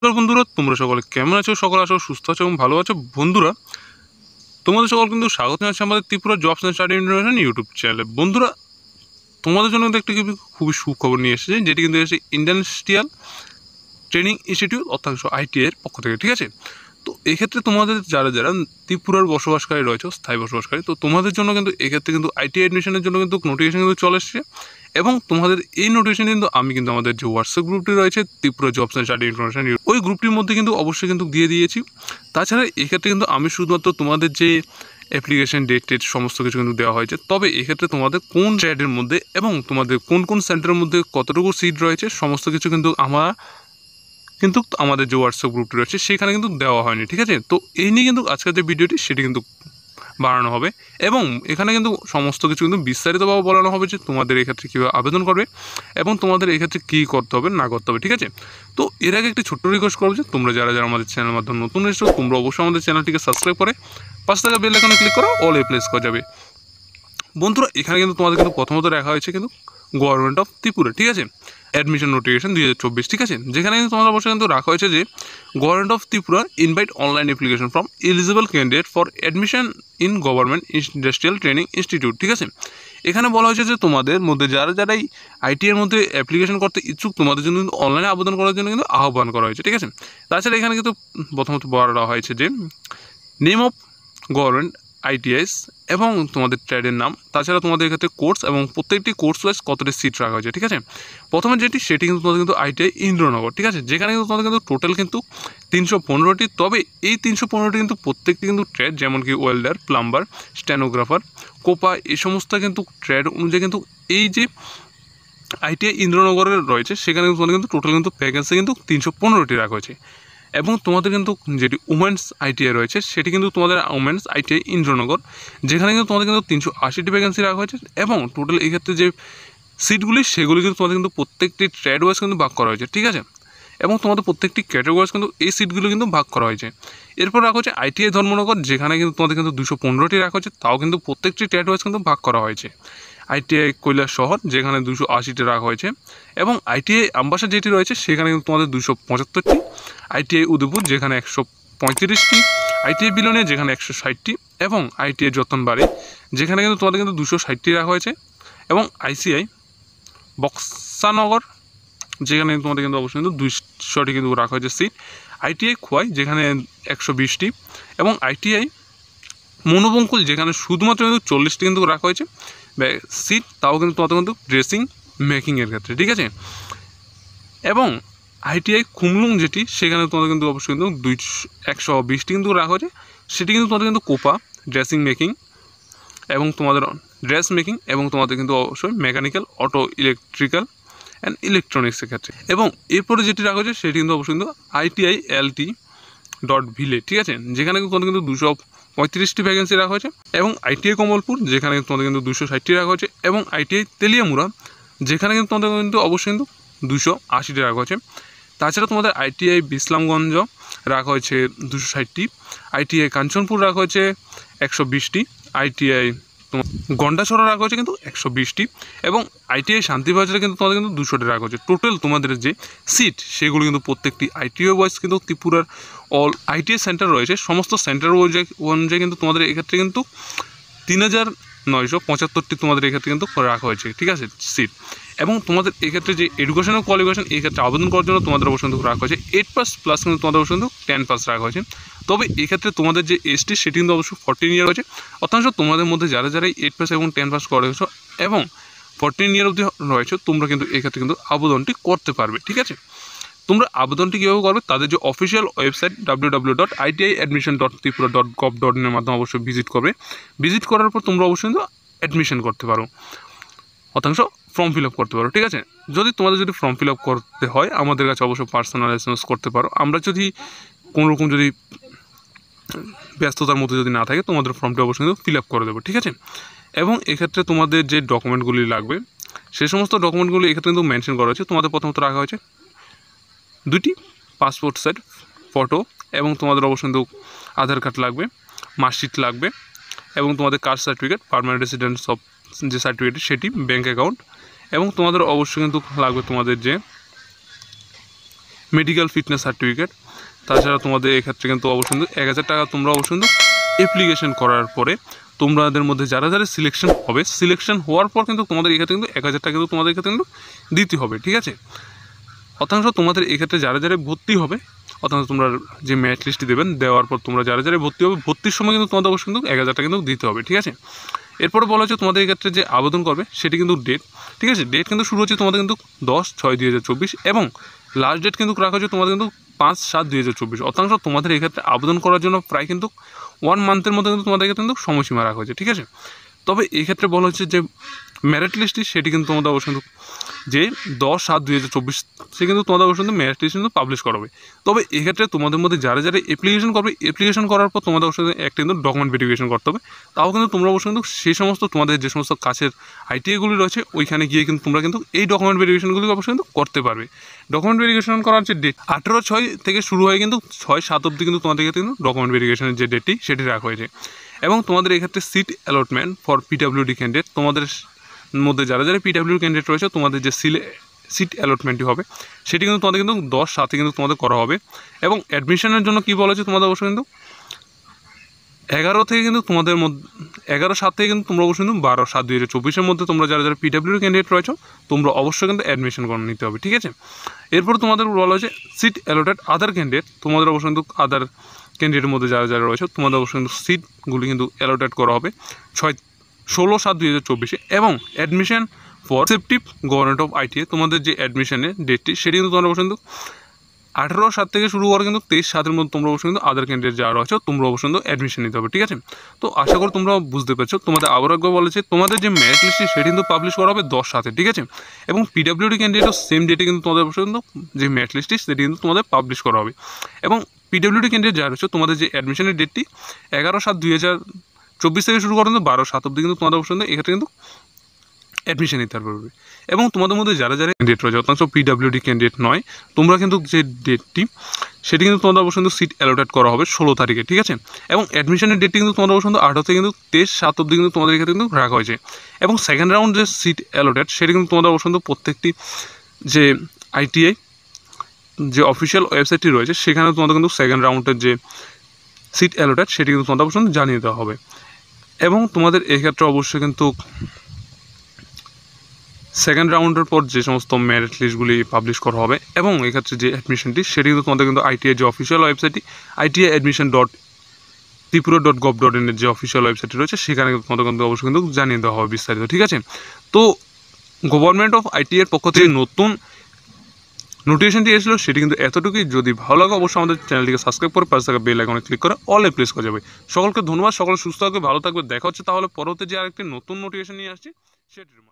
নমস্কার বন্ধুরা, তোমরা সকলে কেমন আছো? সকলে আছো সুস্থ আছো এবং ভালো আছো। বন্ধুরা, তোমাদের সকল কিন্তু স্বাগত জানাচ্ছি আমাদের Tripura jobs and study information YouTube চ্যানেলে। বন্ধুরা, তোমাদের জন্য কিন্তু একটি খুবই সুখবর নিয়ে এসেছে, যেটি কিন্তু এসেছে ইন্ডাস্ট্রিয়াল ট্রেনিং ইনস্টিটিউট অর্থাৎ ITI এর পক্ষ থেকে। ঠিক আছে, তো এক্ষেত্রে তোমাদের যারা যারা ত্রিপুরার বসবাসকারী রয়েছে, স্থায়ী বসবাসকারী, তো তোমাদের জন্য কিন্তু এক্ষেত্রে কিন্তু ITI অ্যাডমিশনের জন্য কিন্তু নোটিফিকেশন কিন্তু চলে এসেছে। এবং তোমাদের এই নোটিফিকেশন কিন্তু আমি কিন্তু আমাদের যে হোয়াটসঅ্যাপ গ্রুপটি রয়েছে Tripura jobs and study information, ওই গ্রুপটির মধ্যে কিন্তু অবশ্যই কিন্তু দিয়ে দিয়েছি। তাছাড়া এক্ষেত্রে কিন্তু আমি শুধুমাত্র তোমাদের যে অ্যাপ্লিকেশন ডেট সমস্ত কিছু কিন্তু দেওয়া হয়েছে। তবে এক্ষেত্রে তোমাদের কোন ট্রেডের মধ্যে এবং তোমাদের কোন কোন সেন্টারের মধ্যে কতটুকু সিট রয়েছে সমস্ত কিছু কিন্তু আমাদের যে হোয়াটসঅ্যাপ গ্রুপটি রয়েছে সেখানে কিন্তু দেওয়া হয়নি। ঠিক আছে, তো এই নিয়ে কিন্তু আজকের যে ভিডিওটি সেটি কিন্তু বানানো হবে এবং এখানে কিন্তু সমস্ত কিছু কিন্তু বিস্তারিতভাবে বলানো হবে যে তোমাদের এক্ষেত্রে কীভাবে আবেদন করবে এবং তোমাদের এক্ষেত্রে কী করতে হবে না করতে হবে। ঠিক আছে, তো এর আগে একটি ছোট্ট রিকোয়েস্ট করবো যে তোমরা যারা যারা আমাদের চ্যানেলের মাধ্যমে নতুন এসেছো, তোমরা অবশ্যই আমাদের চ্যানেলটিকে সাবস্ক্রাইব করে পাশে থাকা বেল আইকনে ক্লিক করো, অল এ প্লেস করা যাবে। বন্ধুরা, এখানে কিন্তু তোমাদের কিন্তু প্রথমত রাখা হয়েছে কিন্তু গভর্নমেন্ট অফ ত্রিপুরা। ঠিক আছে, অ্যাডমিশন নোটিফিকেশন 2024। ঠিক আছে, যেখানে কিন্তু তোমাদের অবশ্যই কিন্তু রাখা হয়েছে যে government of Tripura invite online application from eligible candidate for admission in government industrial training institute. ঠিক আছে, এখানে বলা হয়েছে যে তোমাদের মধ্যে যারা যারাই ITI এর মধ্যে অ্যাপ্লিকেশন করতে ইচ্ছুক তোমাদের জন্য কিন্তু অনলাইনে আবেদন করার জন্য কিন্তু আহ্বান করা হয়েছে। ঠিক আছে, তাছাড়া এখানে কিন্তু প্রথমত বলা হয়েছে যে নেম অফ গভর্নমেন্ট ITIs এবং তোমাদের ট্রেডের নাম, তাছাড়া তোমাদের ক্ষেত্রে কোর্স এবং প্রত্যেকটি কোর্স ওয়াইজ কতটি সিট রাখা হয়েছে। ঠিক আছে, প্রথমে সেটি কিন্তু তোমাদের কিন্তু ITI ইন্দ্রনগর। ঠিক আছে, যেখানে কিন্তু তোমাদের কিন্তু টোটাল কিন্তু 315টি। তবে এই 315টি কিন্তু প্রত্যেকটি কিন্তু ট্রেড, যেমন কি ওয়েল্ডার, প্লাম্বার, স্টেনোগ্রাফার, কোপা, এই সমস্ত কিন্তু ট্রেড অনুযায়ী কিন্তু এই যে ITI ইন্দ্রনগরের রয়েছে সেখানে কিন্তু তোমাদের কিন্তু টোটাল কিন্তু ভ্যাকেন্সি কিন্তু 315টি রাখা হয়েছে। এবং তোমাদের কিন্তু যেটি উমেন্স ITI রয়েছে সেটি কিন্তু তোমাদের উমেন্স ITI ইন্দ্রনগর, যেখানে কিন্তু তোমাদের কিন্তু 380টি ভ্যাকেন্সি রাখা হয়েছে। এবং টোটাল এই ক্ষেত্রে যে সিটগুলি সেগুলি কিন্তু তোমাদের কিন্তু প্রত্যেকটি ট্রেড ওয়াইজ কিন্তু ভাগ করা হয়েছে। ঠিক আছে, এবং তোমাদের প্রত্যেকটি ক্যাটাগরি ওয়াইজ কিন্তু এই সিটগুলো কিন্তু ভাগ করা হয়েছে। এরপর রাখা হচ্ছে ITI ধর্মনগর, যেখানে কিন্তু তোমাদের কিন্তু 215টি রাখা হয়েছে, তাও কিন্তু প্রত্যেকটি ট্রেড ওয়াইজ কিন্তু ভাগ করা হয়েছে। ITI কৈলাস শহর, যেখানে 280টি রাখা হয়েছে। এবং ITI আমবাসা যেটি রয়েছে সেখানে কিন্তু তোমাদের 275টি। ITI উদয়পুর, যেখানে 135টি। ITI বিলোনিয়া, যেখানে 160টি। এবং ITI যতনবাড়ি, যেখানে কিন্তু তোমাদের কিন্তু 260টি রাখা হয়েছে। এবং ICI বক্সানগর, যেখানে তোমাদের কিন্তু অবশ্যই কিন্তু 200টি কিন্তু রাখা হয়েছে সিট। ITI খোয়াই, যেখানে 120টি। এবং ITI মনোবঙ্কুল, যেখানে শুধুমাত্র কিন্তু 40টি কিন্তু রাখা হয়েছে সিট, তাও কিন্তু তোমাদের কিন্তু ড্রেসিং মেকিংয়ের ক্ষেত্রে। ঠিক আছে, এবং ITI খুমলুং যেটি, সেখানে তোমাদের কিন্তু অবশ্যই কিন্তু 120টি কিন্তু রাখা হয়েছে। সেটি কিন্তু তোমাদের কিন্তু কোপা, ড্রেসিং মেকিং এবং তোমাদের ড্রেস মেকিং এবং তোমাদের কিন্তু অবশ্যই মেকানিক্যাল, অটো, ইলেকট্রিক্যাল অ্যান্ড ইলেকট্রনিক্সের ক্ষেত্রে। এবং এরপরে যেটি রাখা হয়েছে সেটি কিন্তু অবশ্যই কিন্তু ITI LT.ভিলেজ। ঠিক আছে, যেখানে কিন্তু তোমাদের কিন্তু 235টি ভ্যাকেন্সি রাখা হয়েছে। এবং ITI কমলপুর, যেখানে তোমাদের কিন্তু 260টি রাখা হয়েছে। এবং ITI তেলিয়ামুড়া, যেখানে কিন্তু তোমাদের কিন্তু অবশ্যই কিন্তু 280টি রাখা হয়েছে। তাছাড়া তোমাদের ITI বিশ্রামগঞ্জ রাখা হয়েছে 260টি। ITI কাঞ্চনপুর রাখা হয়েছে 120টি। ITI গন্ডাছড়া রাখা হয়েছে কিন্তু 120টি। এবং ITI শান্তিবাজারে কিন্তু তোমাদের কিন্তু 200টি রাখা হয়েছে। টোটাল তোমাদের যে সিট সেগুলো কিন্তু প্রত্যেকটি ITI ওয়াইজ কিন্তু ত্রিপুরার অল ITI সেন্টার রয়েছে, সমস্ত সেন্টার অনুযায়ী কিন্তু তোমাদের এক্ষেত্রে কিন্তু 3975টি তোমাদের এক্ষেত্রে কিন্তু রাখা হয়েছে। ঠিক আছে, সিট। এবং তোমাদের এক্ষেত্রে যে এডুকেশনাল কোয়ালিফিকেশন, এক্ষেত্রে আবেদন করার জন্য তোমাদের অবশ্যই কিন্তু রাখা হয়েছে 8 প্লাস কিন্তু তোমাদের অবশ্যই কিন্তু 10 রাখা হয়েছে। তবে এক্ষেত্রে তোমাদের যে ST সেটি কিন্তু অবশ্যই 14 ইয়ার হয়েছে। অর্থাৎ তোমাদের মধ্যে যারা যারা 8 এবং 10 করেছো এবং 14 ইয়ার অবধি রয়েছে, তোমরা কিন্তু এক্ষেত্রে কিন্তু আবেদনটি করতে পারবে। ঠিক আছে, তোমরা আবেদনটি কীভাবে করবে, তাদের যে অফিসিয়াল ওয়েবসাইট www.itiadmission.tripura.gov.in এর মাধ্যমে অবশ্যই ভিজিট করবে। ভিজিট করার পর তোমরা অবশ্যই কিন্তু অ্যাডমিশন করতে পারো, ফর্ম ফিল আপ করতে পারো। ঠিক আছে, তোমাদের যদি ফর্ম ফিল আপ করতে হয় আমাদের কাছে অবশ্যই পার্সোনাল এসএমএস করতে পারো। আমরা যদি কোনোরকম যদি ব্যস্ততার মধ্যে যদি না থাকে তোমাদের ফর্মটি অবশ্যই কিন্তু ফিল আপ করে দেবো। ঠিক আছে, এবং এক্ষেত্রে তোমাদের যে ডকুমেন্টগুলি লাগবে সেই সমস্ত ডকুমেন্টগুলি এক্ষেত্রে কিন্তু মেনশন করা হয়েছে। তোমাদের প্রথমত রাখা হয়েছে 2টি পাসপোর্ট সাইজ ফটো এবং তোমাদের অবশ্যই কিন্তু আধার কার্ড লাগবে, মার্কশিট লাগবে এবং তোমাদের caste certificate, permanent residence of যে সার্টিফিকেট সেটি, ব্যাঙ্ক অ্যাকাউন্ট এবং তোমাদের অবশ্যই কিন্তু লাগবে তোমাদের যে মেডিকেল ফিটনেস সার্টিফিকেট। তাছাড়া তোমাদের এক্ষেত্রে কিন্তু অবশ্যই 1000 টাকা তোমরা অবশ্যই অ্যাপ্লিকেশন করার পরে তোমাদের মধ্যে যারা যারা সিলেকশন হওয়ার পর কিন্তু তোমাদের এক্ষেত্রে কিন্তু 1000 টাকা কিন্তু তোমাদের এক্ষেত্রে কিন্তু দিতে হবে, ঠিক আছে। অর্থাৎ তোমাদের এক্ষেত্রে যারা যারা ভর্তি হবে, অর্থাৎ তোমরা যে মেরিট লিস্ট দেবেন, দেওয়ার পর তোমরা যারা যারা ভর্তি হবে, ভর্তির সময় কিন্তু তোমাদের অবশ্যই কিন্তু 1000 টাকা কিন্তু দিতে হবে, ঠিক আছে। এরপরে বলা হচ্ছে তোমাদের এক্ষেত্রে যে আবেদন করবে সেটি কিন্তু ডেট, ঠিক আছে। ডেট কিন্তু শুরু হচ্ছে তোমাদের কিন্তু 10/6/2024 এবং লাস্ট ডেট কিন্তু রাখা হচ্ছে তোমাদের কিন্তু 5/7/2024। অর্থাৎ তোমাদের এক্ষেত্রে আবেদন করার জন্য প্রায় কিন্তু 1 মান্থের মধ্যে কিন্তু তোমাদের কিন্তু সময়সীমা রাখা হয়েছে, ঠিক আছে। তবে এক্ষেত্রে বলা হচ্ছে যে মেরিট লিস্টটি সেটি কিন্তু তোমাদের অবশ্যই যে 10/7/2024 সে কিন্তু তোমাদের অবশ্যই মেরিট লিস্ট কিন্তু পাবলিশ করাবে। তবে এক্ষেত্রে তোমাদের মধ্যে যারা যারা অ্যাপ্লিকেশন করবে, অ্যাপ্লিকেশন করার পর তোমাদের অবশ্যই একটা কিন্তু ডকুমেন্ট ভেরিফিকেশন করতে হবে। তাও কিন্তু তোমরা অবশ্যই কিন্তু সেই সমস্ত তোমাদের যে সমস্ত কাছের আইটিআইগুলি রয়েছে ওইখানে গিয়ে কিন্তু তোমরা কিন্তু এই ডকুমেন্ট ভেরিফিকেশনগুলি অবশ্যই কিন্তু করতে পারবে। ডকুমেন্ট ভেরিফিকেশন করার যে ডেট 18/6 থেকে শুরু হয় কিন্তু 6/7 অবধি কিন্তু তোমাদের ক্ষেত্রে কিন্তু ডকুমেন্ট ভেরিফিকেশনের যে ডেটটি সেটি রাখা হয়েছে। এবং তোমাদের এক্ষেত্রে seat allotment for PWD candidate, তোমাদের মধ্যে যারা যারা পিডাব্লিউডি ক্যান্ডিডেট রয়েছে তোমাদের যে সিট অ্যালটমেন্টটি হবে সেটি কিন্তু তোমাদের কিন্তু 10/7 কিন্তু তোমাদের করা হবে। এবং অ্যাডমিশনের জন্য কী বলা হচ্ছে তোমাদের অবশ্যই কিন্তু 11 থেকে কিন্তু তোমাদের মধ্যে 11/7 থেকে কিন্তু তোমরা অবশ্যই কিন্তু 12/7/2024 মধ্যে তোমরা যারা যারা পিডাব্লিউডি ক্যান্ডিডেট রয়েছে তোমরা অবশ্যই কিন্তু অ্যাডমিশন করে নিতে হবে, ঠিক আছে। এরপর তোমাদের বলা হয়েছে সিট অ্যালটেড আদার ক্যান্ডিডেট, তোমাদের অবশ্যই কিন্তু আদার ক্যান্ডিডেটের মধ্যে যারা যারা রয়েছে তোমাদের অবশ্যই কিন্তু সিটগুলি কিন্তু অ্যালটেড করা হবে 16/7/2024 এবং admission for receptive government of ITI, তোমাদের যে অ্যাডমিশনের ডেটটি সেটি কিন্তু তোমরা অবশ্যই কিন্তু 18/7 থেকে শুরু করে কিন্তু 23/7 মধ্যে তোমরা অবশ্যই কিন্তু আদার ক্যান্ডিডেট যারা রয়েছে তোমরা অবশ্যই কিন্তু অ্যাডমিশন নিতে হবে, ঠিক আছে। তো আশা করি তোমরা বুঝতে পারছো। তোমাদের আবার একবার বলেছে তোমাদের যে মেরিট লিস্টটি সেটি কিন্তু পাবলিশ করা হবে 10/7, ঠিক আছে। এবং পিডাব্লিউডি ক্যান্ডিডেটও সেম ডেটে কিন্তু তোমাদের অবশ্যই কিন্তু যে মেরিট লিস্টটি সেটি কিন্তু তোমাদের পাবলিশ করা হবে। এবং পিডাব্লিউডি ক্যান্ডিডেট যারা রয়েছে তোমাদের যে অ্যাডমিশনের ডেটটি 11/7/2024 থেকে শুরু করে কিন্তু 12/7 অবধি কিন্তু তোমাদের অবশ্যই এক্ষেত্রে কিন্তু অ্যাডমিশন নিতে পারবে। এবং তোমাদের মধ্যে যারা যারা ক্যান্ডিডেট রয়েছে অর্থাৎ পিডাব্লিউডি ক্যান্ডিডেট নয়, তোমরা কিন্তু যে ডেটটি সেটি কিন্তু তোমাদের অবশ্যই কিন্তু সিট অ্যালোটেড করা হবে 16 তারিখে, ঠিক আছে। এবং অ্যাডমিশনের ডেটটি কিন্তু তোমাদের অবশ্যই 18 থেকে কিন্তু 23/7 অবধি কিন্তু তোমাদের এখানে কিন্তু রাখা হয়েছে। এবং সেকেন্ড রাউন্ড যে সিট অ্যালোটেড সেটি কিন্তু তোমাদের অবশ্যই প্রত্যেকটি যে আইটিআই যে অফিসিয়াল ওয়েবসাইটটি রয়েছে সেখানে তোমাদের কিন্তু সেকেন্ড রাউন্ডের যে সিট অ্যালোটেড সেটি কিন্তু তোমাদের অবশ্যই জানিয়ে দেওয়া হবে। এবং তোমাদের এক্ষেত্রে অবশ্যই কিন্তু সেকেন্ড রাউন্ডের পর যে সমস্ত মেরিট লিস্টগুলি পাবলিশ করা হবে এবং এক্ষেত্রে যে অ্যাডমিশনটি সেটি কিন্তু তোমাদের কিন্তু আইটিআই যে অফিসিয়াল ওয়েবসাইটটি ITIadmission.tripura.gov.in এর যে অফিসিয়াল ওয়েবসাইটটি রয়েছে সেখানে কিন্তু তোমাদের কিন্তু অবশ্যই কিন্তু জানিয়ে দেওয়া হবে বিস্তারিত, ঠিক আছে। তো গভর্নমেন্ট অফ আইটিআই এর পক্ষ থেকে নতুন নোটিফিকেশনটি এসেছিল সেটি কিন্তু এতটুকুই। যদি ভালো লাগে অবশ্যই আমাদের চ্যানেলটিকে সাবস্ক্রাইব করে পাশে থাকা বেল আইকনে ক্লিক করে অলে প্রেস করে যাবে। সকলকে ধন্যবাদ, সকলে সুস্থ থাকবে, ভালো থাকবে। দেখা হচ্ছে তাহলে পরবর্তী যে আরেকটি নতুন নোটিফিকেশন নিয়ে আসছি সেটির